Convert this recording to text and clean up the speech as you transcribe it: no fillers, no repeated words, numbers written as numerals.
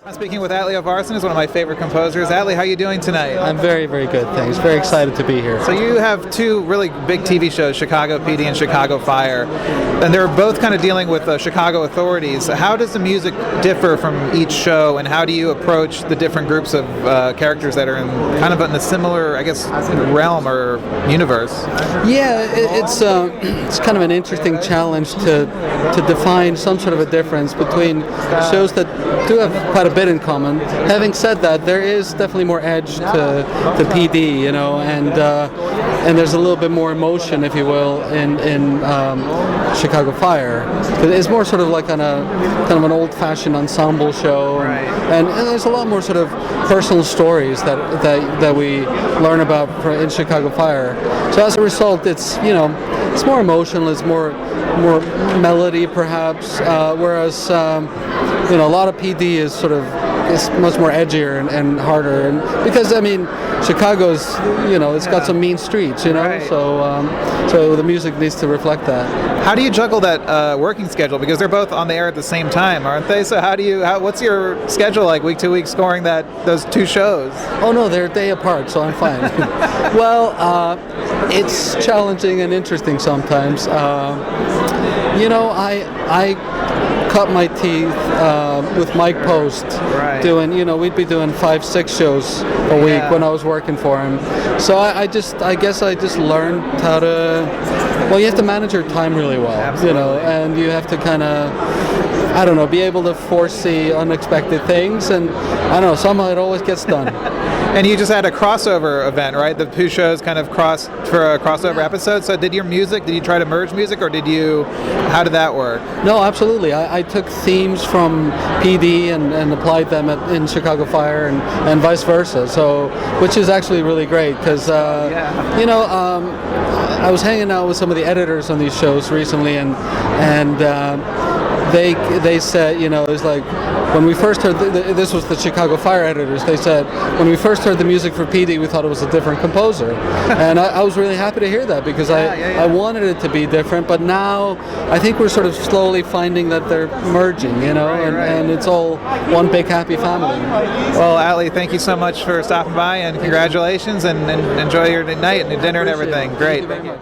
I'm speaking with Atli Örvarsson, who's one of my favorite composers. Atli, how are you doing tonight? I'm very, very good, thanks. Very excited to be here. So you have two really big TV shows, Chicago PD and Chicago Fire, and they're both kind of dealing with Chicago authorities. How does the music differ from each show, and how do you approach the different groups of characters that are in kind of in a similar, I guess, realm or universe? Yeah, it's kind of an interesting challenge to define some sort of a difference between shows that do have quite a bit in common. Having said that, there is definitely more edge to PD, you know, and there's a little bit more emotion, if you will, in Chicago Fire. It's more sort of like on a kind of an old-fashioned ensemble show, and there's a lot more sort of personal stories that we learn about in Chicago Fire. So as a result, it's more emotional, it's more melody perhaps, whereas a lot of PD is sort of much more edgier and harder, and because I mean Chicago's it's got some mean streets, so the music needs to reflect that. How do you juggle that working schedule, because they're both on the air at the same time, aren't they? So what's your schedule like week to week scoring those two shows? Oh no, they're a day apart, so I'm fine. Well, it's challenging and interesting sometimes. I cut my teeth with Mike Post doing, we'd be doing 5-6 shows a week when I was working for him. So I guess I just learned how to, you have to manage your time really well. Absolutely. And you have to kind of, be able to foresee unexpected things, and I don't know, somehow it always gets done. And you just had a crossover event, right? The two shows kind of crossed for a crossover episode. So did you try to merge music, or how did that work? No, absolutely. I took themes from PD and applied them in Chicago Fire and vice versa. So, which is actually really great, because, I was hanging out with some of the editors on these shows recently, and they said, it was like, when we first heard, this was the Chicago Fire editors, they said, when we first heard the music for PD, we thought it was a different composer. And I was really happy to hear that, because I wanted it to be different, but now I think we're sort of slowly finding that they're merging, and it's all one big happy family. Well, Atli, thank you so much for stopping by, and congratulations, and enjoy your night and your dinner and everything. Great. Thank you very much.